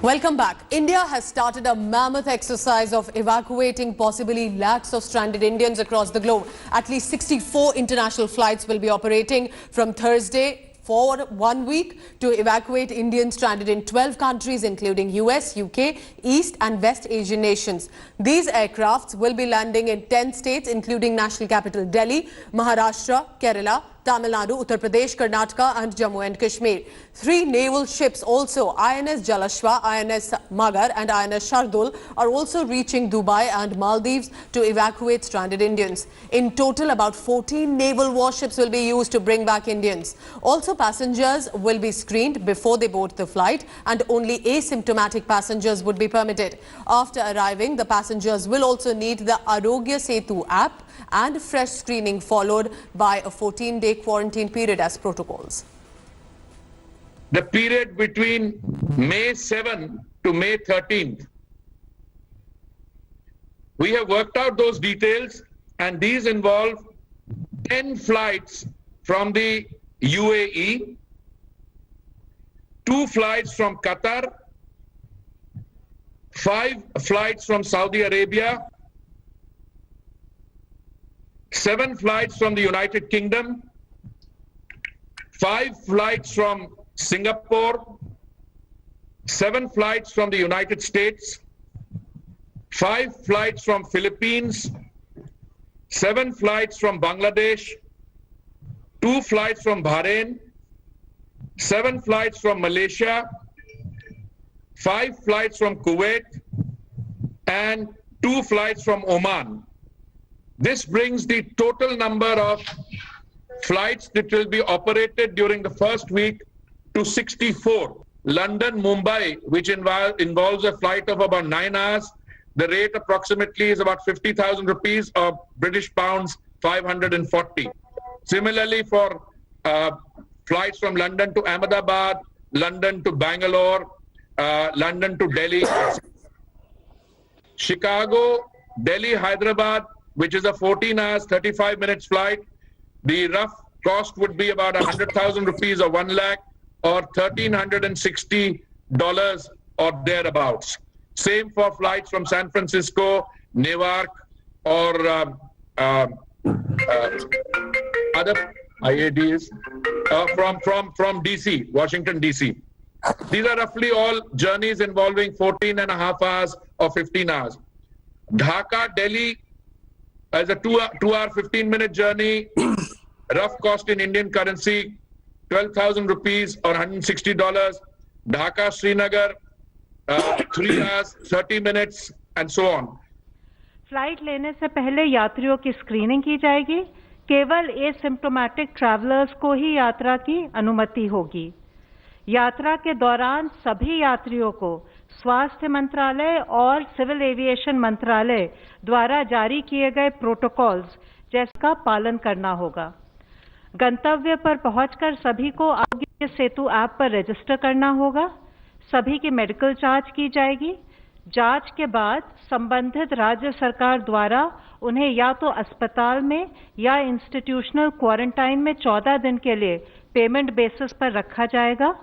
Welcome back. India has started a mammoth exercise of evacuating possibly lakhs of stranded Indians across the globe. At least 64 international flights will be operating from Thursday for 1 week to evacuate Indians stranded in 12 countries, including US, UK, East and West Asian nations. These aircrafts will be landing in 10 states, including national capital Delhi, Maharashtra, Kerala, Tamil Nadu, Uttar Pradesh, Karnataka and Jammu and Kashmir. 3 naval ships also, INS Jalashwa, INS Magar and INS Shardul, are also reaching Dubai and Maldives to evacuate stranded Indians. In total, about 14 naval warships will be used to bring back Indians. Also, passengers will be screened before they board the flight and only asymptomatic passengers would be permitted. After arriving, the passengers will also need the Arogya Setu app and fresh screening, followed by a 14-day quarantine period as protocols. The period between May 7 to May 13th. We have worked out those details, and these involve 10 flights from the UAE, 2 flights from Qatar, 5 flights from Saudi Arabia, 7 flights from the United Kingdom, 5 flights from Singapore, 7 flights from the United States, 5 flights from Philippines, 7 flights from Bangladesh, 2 flights from Bahrain, 7 flights from Malaysia, 5 flights from Kuwait, and 2 flights from Oman. This brings the total number of flights that will be operated during the first week to 64. London, Mumbai, which involves a flight of about 9 hours. The rate approximately is about 50,000 rupees or British pounds 540. Similarly, for flights from London to Ahmedabad, London to Bangalore, London to Delhi, Chicago, Delhi, Hyderabad, which is a 14 hours, 35 minutes flight. The rough cost would be about 100,000 rupees or 1 lakh or $1,360 or thereabouts. Same for flights from San Francisco, Newark, or other IADs from DC, Washington, DC. These are roughly all journeys involving 14 and a half hours or 15 hours. Dhaka, Delhi, as a 2 hour, 15-minute journey, rough cost in Indian currency, 12,000 rupees or $160. Dhaka, Srinagar, 3 hours, 30 minutes, and so on. Flight लेने से पहले यात्रियों की screening की जाएगी. केवल asymptomatic travellers को ही यात्रा की अनुमति होगी. यात्रा के दौरान सभी यात्रियों को स्वास्थ्य मंत्रालय और सिविल एविएशन मंत्रालय द्वारा जारी किए गए प्रोटोकॉल्स जिसका पालन करना होगा. गंतव्य पर पहुंचकर सभी को आरोग्य सेतु ऐप पर रजिस्टर करना होगा. सभी की मेडिकल जांच की जाएगी. जांच के बाद संबंधित राज्य सरकार द्वारा उन्हें या तो अस्पताल में या इंस्टीट्यूशनल क्वारंटाइन में 14 दिन के लिए पेमेंट बेसिस पर रखा जाएगा.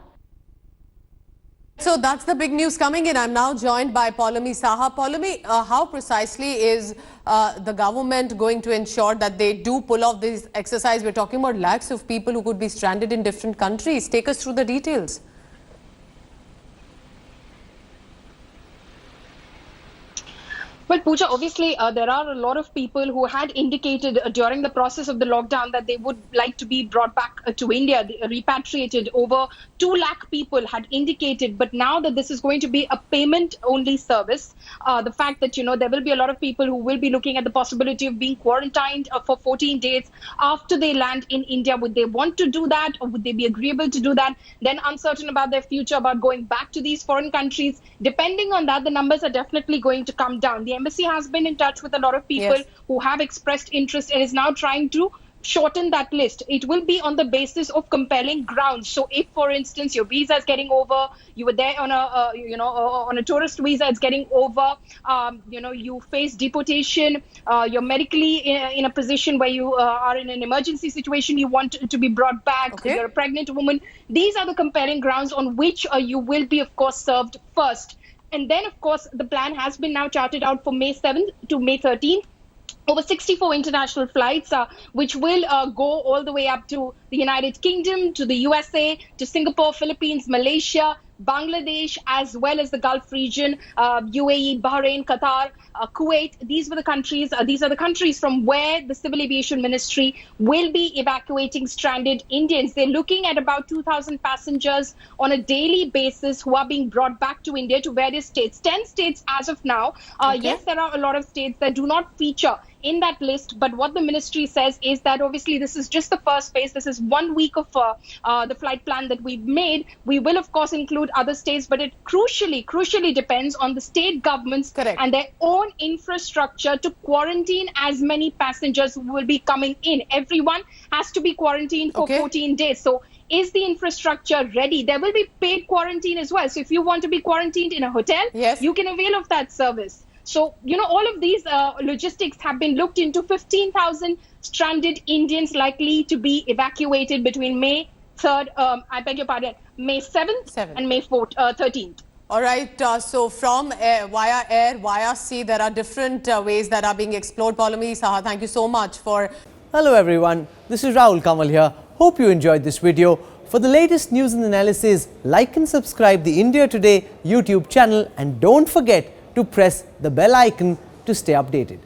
So that's the big news coming in. I'm now joined by Paulami Saha. Paulami, how precisely is the government going to ensure that they do pull off this exercise? We're talking about lakhs of people who could be stranded in different countries. Take us through the details. Well, Pooja, obviously, there are a lot of people who had indicated during the process of the lockdown that they would like to be brought back to India, repatriated. Over 2 lakh people had indicated. But now that this is going to be a payment-only service, the fact that, there will be a lot of people who will be looking at the possibility of being quarantined for 14 days after they land in India. Would they want to do that, or would they be agreeable to do that? Then uncertain about their future, about going back to these foreign countries. Depending on that, the numbers are definitely going to come down. The embassy has been in touch with a lot of people who have expressed interest and is now trying to shorten that list. It will be on the basis of compelling grounds. So if, for instance, your visa is getting over, you were there on on a tourist visa, it's getting over, you face deportation, you're medically in a position where you are in an emergency situation, you want to be brought back, Okay. you're a pregnant woman. These are the compelling grounds on which you will be, of course, served first. And then, of course, the plan has been now charted out for May 7th to May 13th. Over 64 international flights, which will go all the way up to the United Kingdom, to the USA, to Singapore, Philippines, Malaysia, Bangladesh, as well as the Gulf region, UAE, Bahrain, Qatar, Kuwait. These are the countries from where the Civil Aviation Ministry will be evacuating stranded Indians. They're looking at about 2,000 passengers on a daily basis who are being brought back to India to various states. 10 states as of now. Yes, there are a lot of states that do not feature in that list, but what the ministry says is that obviously this is just the first phase. This is 1 week of the flight plan that we've made. We will, of course, include other states, but it crucially depends on the state governments Correct. and their own infrastructure to quarantine as many passengers who will be coming in. Everyone has to be quarantined for Okay. 14 days. So is the infrastructure ready? There will be paid quarantine as well. So if you want to be quarantined in a hotel, Yes. you can avail of that service. So, all of these logistics have been looked into. 15,000 stranded Indians likely to be evacuated between May 3rd, May 7th and May 13th. All right, so from air, via sea, there are different ways that are being explored. Poulomi Saha, thank you so much for... Hello everyone, this is Rahul Kamal here. Hope you enjoyed this video. For the latest news and analysis, like and subscribe the India Today YouTube channel and don't forget to press the bell icon to stay updated.